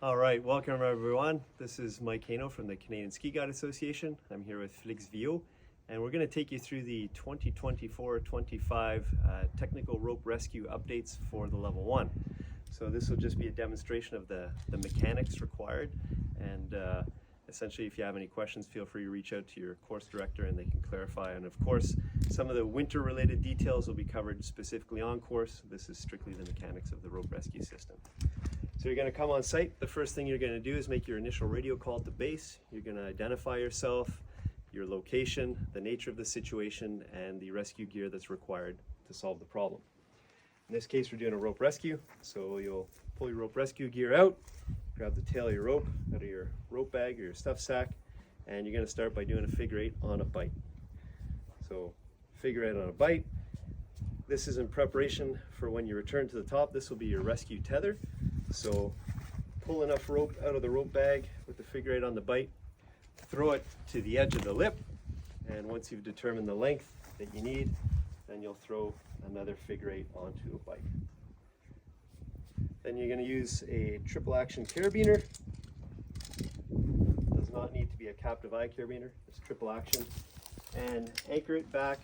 All right, welcome everyone. This is Mike Hano from the Canadian Ski Guide Association. I'm here with Felix Villot, and we're going to take you through the 2024-25 technical rope rescue updates for the level 1. So this will just be a demonstration of the mechanics required, and essentially if you have any questions, feel free to reach out to your course director and they can clarify. And of course, some of the winter related details will be covered specifically on course. This is strictly the mechanics of the rope rescue system. So you're going to come on site. The first thing you're going to do is make your initial radio call at the base. You're going to identify yourself, your location, the nature of the situation, and the rescue gear that's required to solve the problem. In this case, we're doing a rope rescue. So you'll pull your rope rescue gear out, grab the tail of your rope out of your rope bag or your stuff sack, and you're going to start by doing a figure 8 on a bite. So figure 8 on a bite. This is in preparation for when you return to the top. This will be your rescue tether. So pull enough rope out of the rope bag with the figure 8 on the bite, throw it to the edge of the lip, and once you've determined the length that you need, then you'll throw another figure 8 onto a bite. Then you're going to use a triple action carabiner. Does not need to be a captive eye carabiner, it's triple action. And anchor it back,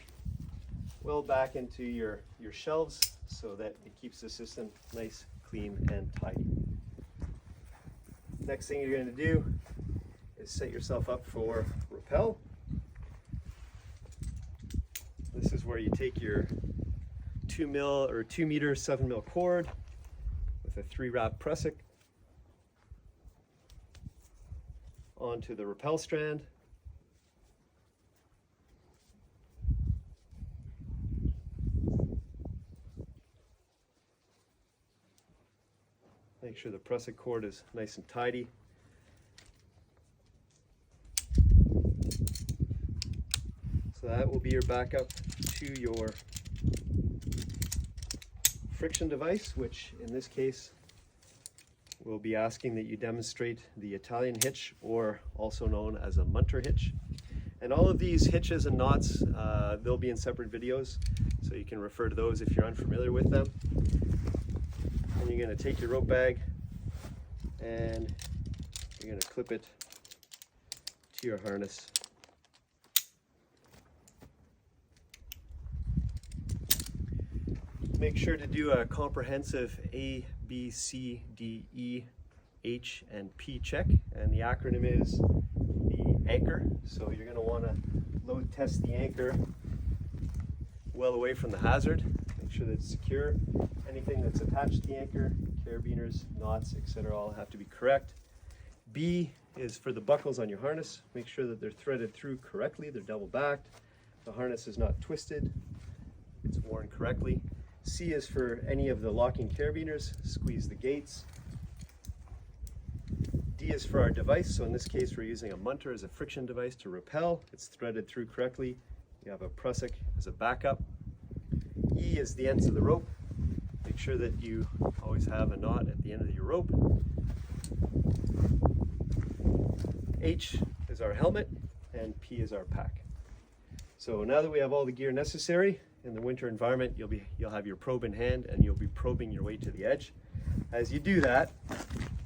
well back into your shelves so that it keeps the system nice, clean, and tidy. Next thing you're going to do is set yourself up for rappel. This is where you take your 2 meter 7 mil cord with a 3-wrap Prussik onto the rappel strand. Make sure the Prussik cord is nice and tidy. So that will be your backup to your friction device, which in this case will be asking that you demonstrate the Italian hitch, or also known as a munter hitch. And all of these hitches and knots, they'll be in separate videos, so you can refer to those if you're unfamiliar with them. And you're going to take your rope bag and you're going to clip it to your harness. Make sure to do a comprehensive A, B, C, D, E, H, and P check, and the acronym is the anchor. So you're going to want to load test the anchor well away from the hazard. Make sure that it's secure. Anything that's attached to the anchor, carabiners, knots, etc., all have to be correct. B is for the buckles on your harness. Make sure that they're threaded through correctly, they're double backed. The harness is not twisted, it's worn correctly. C is for any of the locking carabiners, squeeze the gates. D is for our device, so in this case we're using a munter as a friction device to rappel. It's threaded through correctly. You have a Prussik as a backup. E is the ends of the rope. Make sure that you always have a knot at the end of your rope. H is our helmet, and P is our pack. So now that we have all the gear necessary in the winter environment, you'll have your probe in hand and you'll be probing your way to the edge. As you do that,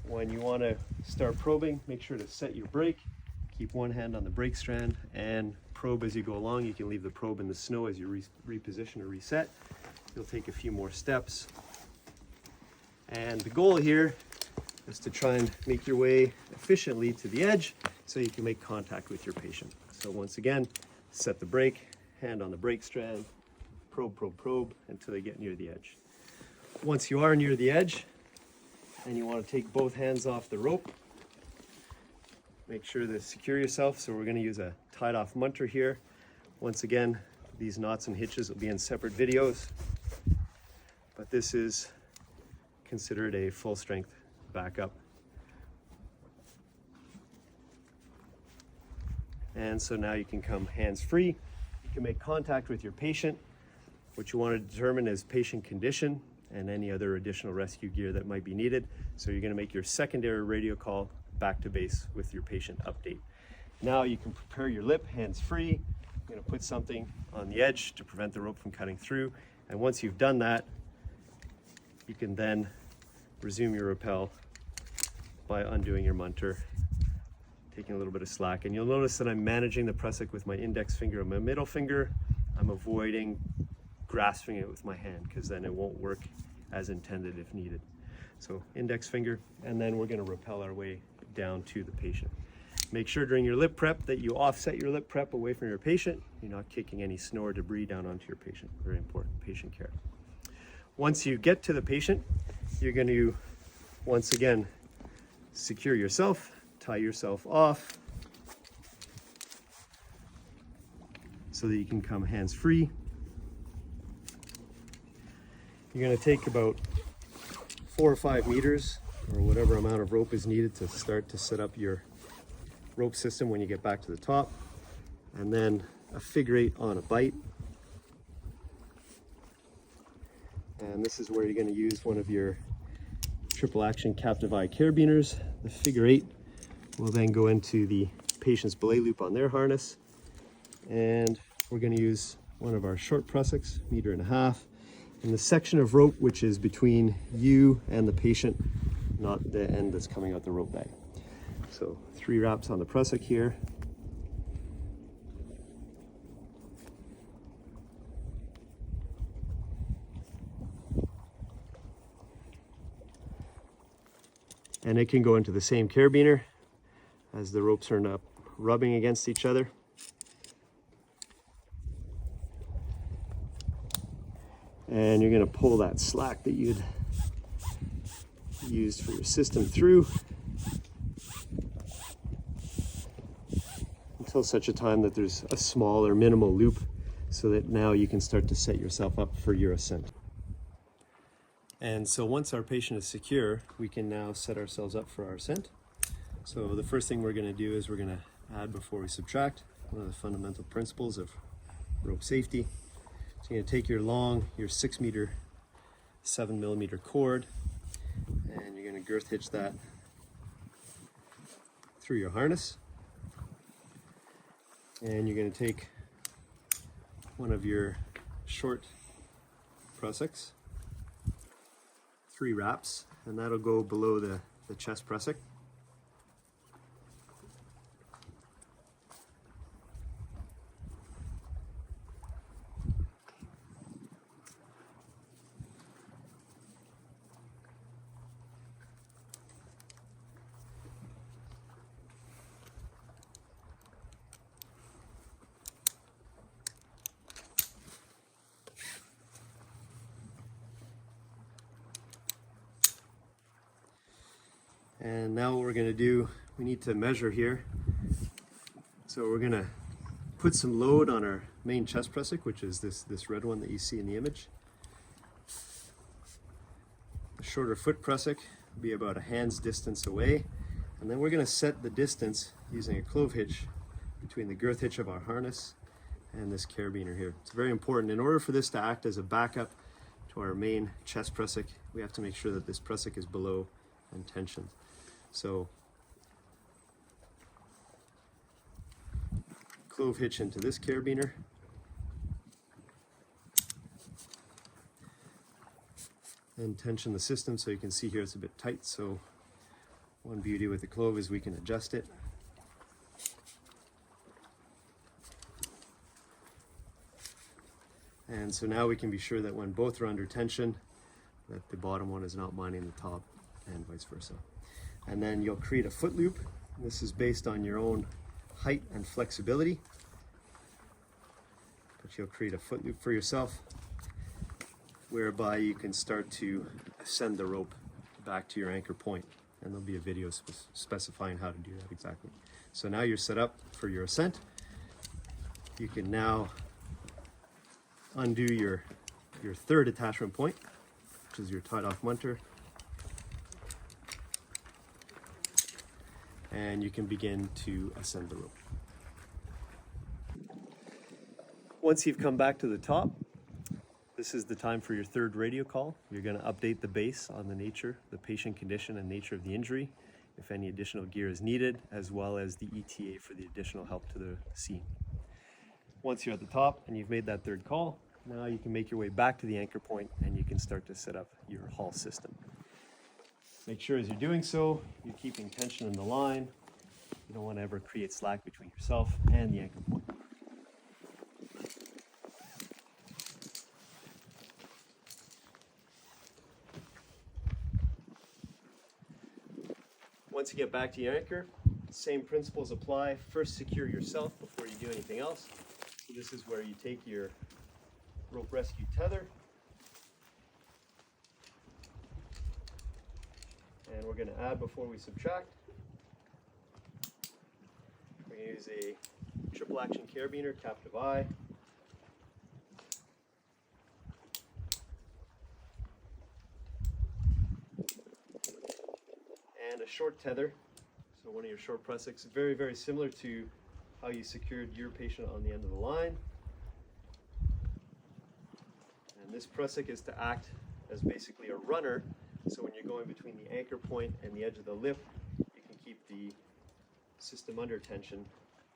when you want to start probing, make sure to set your brake. Keep one hand on the brake strand and probe as you go along. You can leave the probe in the snow as you reposition or reset. You'll take a few more steps. And the goal here is to try and make your way efficiently to the edge so you can make contact with your patient. So once again, set the brake, hand on the brake strand, probe, probe, probe until you get near the edge. Once you are near the edge and you want to take both hands off the rope, make sure to secure yourself. So we're going to use a tied off munter here. Once again, these knots and hitches will be in separate videos, but this is considered a full strength backup. And so now you can come hands free. You can make contact with your patient. What you want to determine is patient condition and any other additional rescue gear that might be needed. So you're going to make your secondary radio call back to base with your patient update. Now you can prepare your lip hands free. You're going to put something on the edge to prevent the rope from cutting through. And once you've done that, you can then resume your rappel by undoing your munter, taking a little bit of slack. And you'll notice that I'm managing the Prussik with my index finger and my middle finger. I'm avoiding grasping it with my hand because then it won't work as intended if needed. So index finger, and then we're going to rappel our way down to the patient. Make sure during your lip prep that you offset your lip prep away from your patient. You're not kicking any snow or debris down onto your patient. Very important, patient care. Once you get to the patient, you're going to, once again, secure yourself, tie yourself off so that you can come hands-free. You're going to take about 4 or 5 meters or whatever amount of rope is needed to start to set up your rope system when you get back to the top, and then a figure 8 on a bite. And this is where you're going to use one of your triple action captive eye carabiners. The figure 8 will then go into the patient's belay loop on their harness, and we're going to use one of our short Prussiks, 1.5 meters, and the section of rope which is between you and the patient, not the end that's coming out the rope bag. So 3 wraps on the Prussik here. And it can go into the same carabiner as the ropes are up rubbing against each other. And you're going to pull that slack that you'd used for your system through until such a time that there's a small or minimal loop, so that now you can start to set yourself up for your ascent. And so once our patient is secure, we can now set ourselves up for our ascent. So the first thing we're going to do is we're going to add before we subtract, one of the fundamental principles of rope safety. So you're going to take your long, your 6 meter, 7 millimeter cord, and you're going to girth hitch that through your harness. And you're going to take one of your short Prussiks, 3 wraps, and that'll go below the chest Prussik. And now what we're going to do, we need to measure here. So we're going to put some load on our main chest Prussik, which is this red one that you see in the image. The shorter foot Prussik will be about a hand's distance away. And then we're going to set the distance using a clove hitch between the girth hitch of our harness and this carabiner here. It's very important. In order for this to act as a backup to our main chest Prussik, we have to make sure that this Prussik is below and tensioned. So clove hitch into this carabiner, and tension the system. So you can see here it's a bit tight, so one beauty with the clove is we can adjust it. And so now we can be sure that when both are under tension, that the bottom one is not binding the top, and vice versa. And then you'll create a foot loop. This is based on your own height and flexibility, but you'll create a foot loop for yourself whereby you can start to ascend the rope back to your anchor point, and there'll be a video specifying how to do that exactly. So now you're set up for your ascent. You can now undo your third attachment point, which is your tied off munter, and you can begin to ascend the rope. Once you've come back to the top, this is the time for your third radio call. You're going to update the base on the nature, the patient condition and nature of the injury, if any additional gear is needed, as well as the ETA for the additional help to the scene. Once you're at the top and you've made that third call, now you can make your way back to the anchor point and you can start to set up your haul system. Make sure as you're doing so, you're keeping tension in the line. You don't want to ever create slack between yourself and the anchor point. Once you get back to your anchor, same principles apply. First, secure yourself before you do anything else. So this is where you take your rope rescue tether, and we're going to add before we subtract. We're going to use a triple action carabiner, captive eye. And a short tether, so one of your short Prussiks, very, very similar to how you secured your patient on the end of the line. And this Prussik is to act as basically a runner, so when you're going between the anchor point and the edge of the lip, you can keep the system under tension,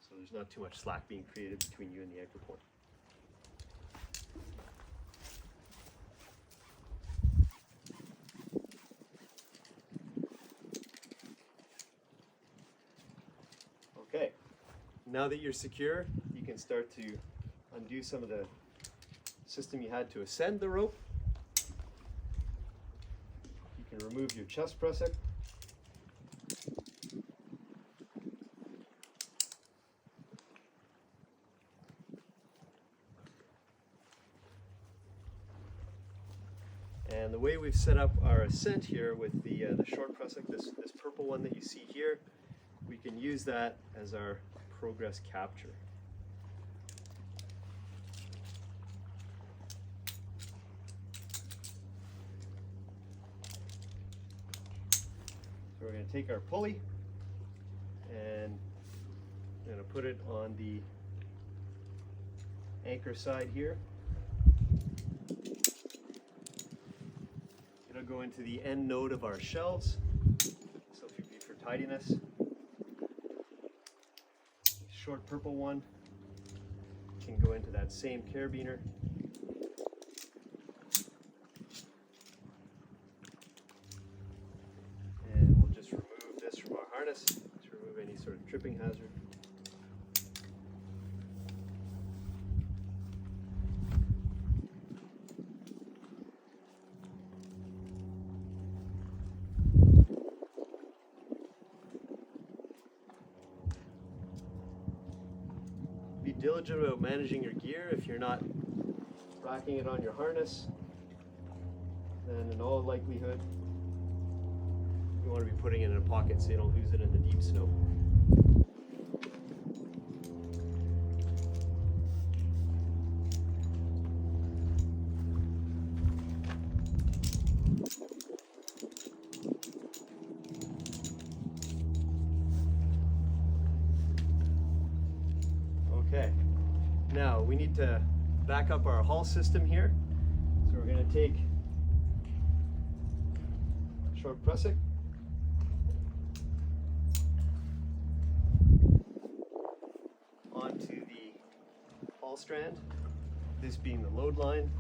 so there's not too much slack being created between you and the anchor point. Okay, now that you're secure, you can start to undo some of the system you had to ascend the rope. You can remove your chest Prussik. And the way we've set up our Ascent here with the short Prussik, this purple one that you see here, we can use that as our progress capture. So we're going to take our pulley and we're going to put it on the anchor side here. It'll go into the end node of our shelves, so if you be for tidiness. Short purple one can go into that same carabiner. And we'll just remove this from our harness to remove any sort of tripping hazard. Be diligent about managing your gear. If you're not racking it on your harness, then in all likelihood you want to be putting it in a pocket so you don't lose it in the deep snow. Okay, now we need to back up our haul system here. So we're going to take a short Prussik, onto the haul strand, this being the load line.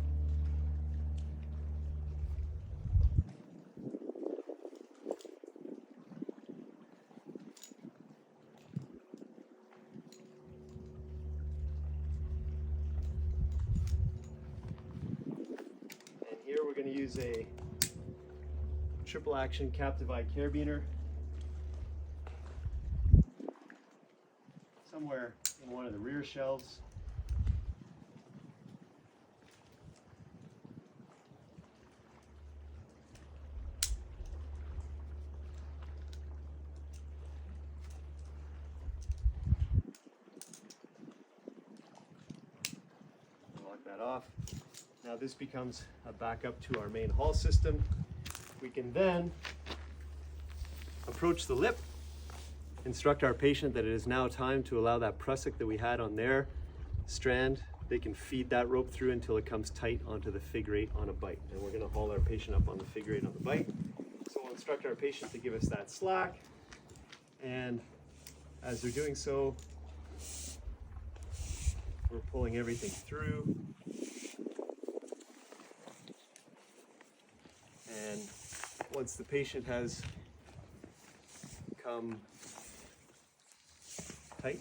Here we're going to use a triple action captive eye carabiner somewhere in one of the rear shelves. Lock that off. Now this becomes a backup to our main haul system. We can then approach the lip, instruct our patient that it is now time to allow that Prussik that we had on their strand. They can feed that rope through until it comes tight onto the figure 8 on a bite. And we're going to haul our patient up on the figure 8 on the bite. So we'll instruct our patient to give us that slack. And as they're doing so, we're pulling everything through. And once the patient has come tight.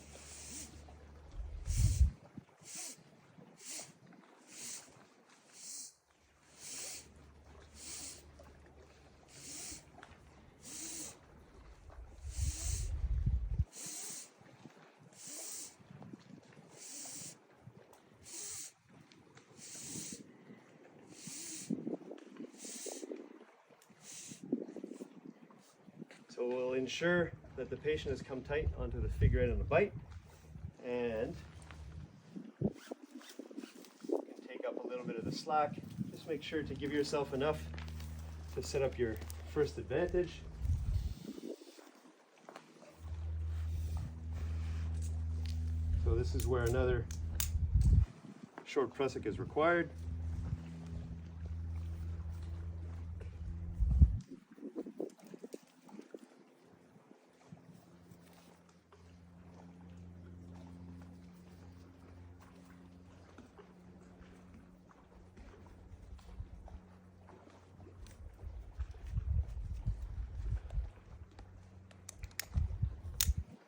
So we'll ensure that the patient has come tight onto the figure eight on the bite, and you can take up a little bit of the slack. Just make sure to give yourself enough to set up your first advantage. So this is where another short Prussik is required.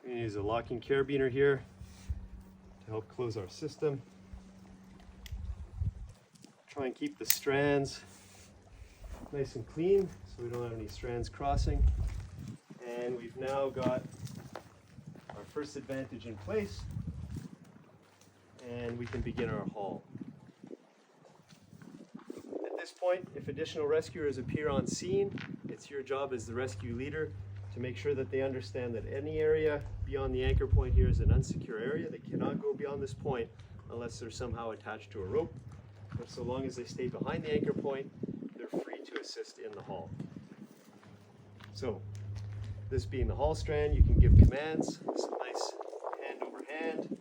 We use a locking carabiner here to help close our system. Try and keep the strands nice and clean so we don't have any strands crossing. And we've now got our first advantage in place, and we can begin our haul. At this point, if additional rescuers appear on scene, it's your job as the rescue leader to make sure that they understand that any area beyond the anchor point here is an unsecure area. They cannot go beyond this point unless they're somehow attached to a rope. But so long as they stay behind the anchor point, they're free to assist in the haul. So, this being the haul strand, you can give commands, some nice hand over hand,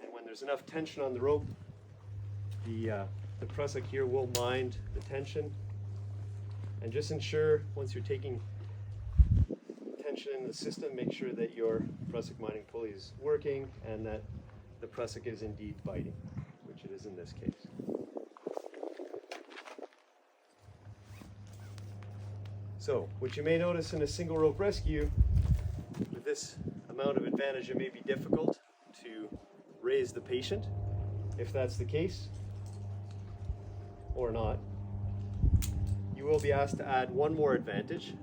and when there's enough tension on the rope, the Prussik here will mind the tension. And just ensure, once you're taking tension in the system, make sure that your Prussik minding pulley is working and that the Prussik is indeed biting, which it is in this case. So, what you may notice in a single rope rescue, with this amount of advantage, it may be difficult to raise the patient. If that's the case, or not, you will be asked to add one more advantage.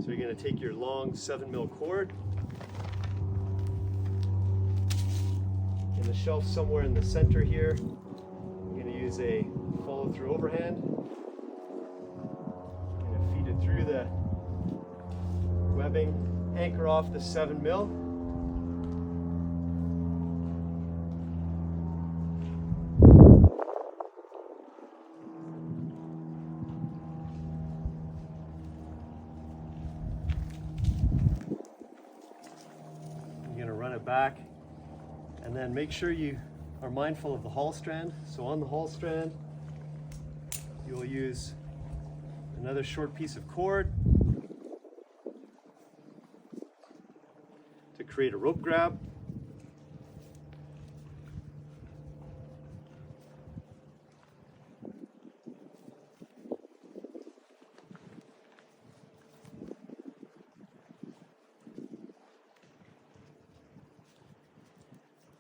So you're going to take your long 7mm cord in the shelf somewhere in the center here. You're going to use a follow-through overhand. You're going to feed it through the webbing, anchor off the 7mm. Back, and then make sure you are mindful of the haul strand. So on the haul strand, you will use another short piece of cord to create a rope grab.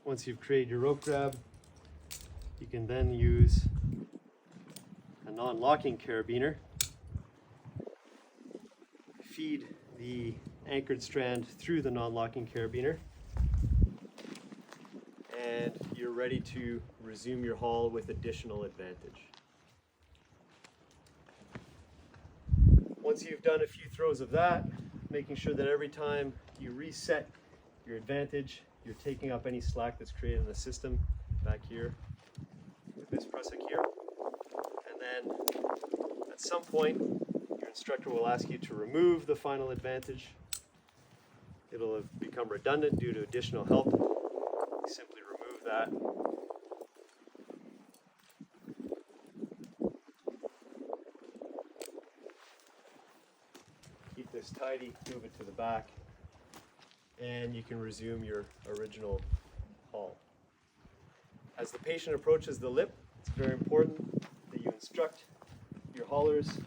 Once you've created your rope grab, you can then use a non-locking carabiner. Feed the anchored strand through the non-locking carabiner, and you're ready to resume your haul with additional advantage. Once you've done a few throws of that, making sure that every time you reset your advantage, you're taking up any slack that's created in the system back here with this Prussik here. And then at some point, your instructor will ask you to remove the final advantage. It'll have become redundant due to additional help. You simply remove that. Keep this tidy, move it to the back, and you can resume your original haul. As the patient approaches the lip, it's very important that you instruct your haulers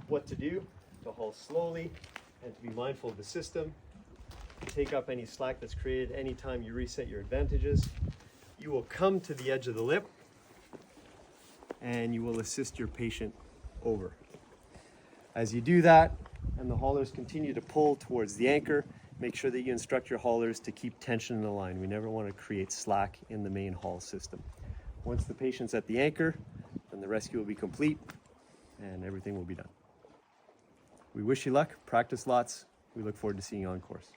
what to do to haul slowly and to be mindful of the system. Take up any slack that's created anytime you reset your advantages. You will come to the edge of the lip and you will assist your patient over. As you do that, and the haulers continue to pull towards the anchor, make sure that you instruct your haulers to keep tension in the line. We never want to create slack in the main haul system. Once the patient's at the anchor, then the rescue will be complete and everything will be done. We wish you luck, practice lots. We look forward to seeing you on course.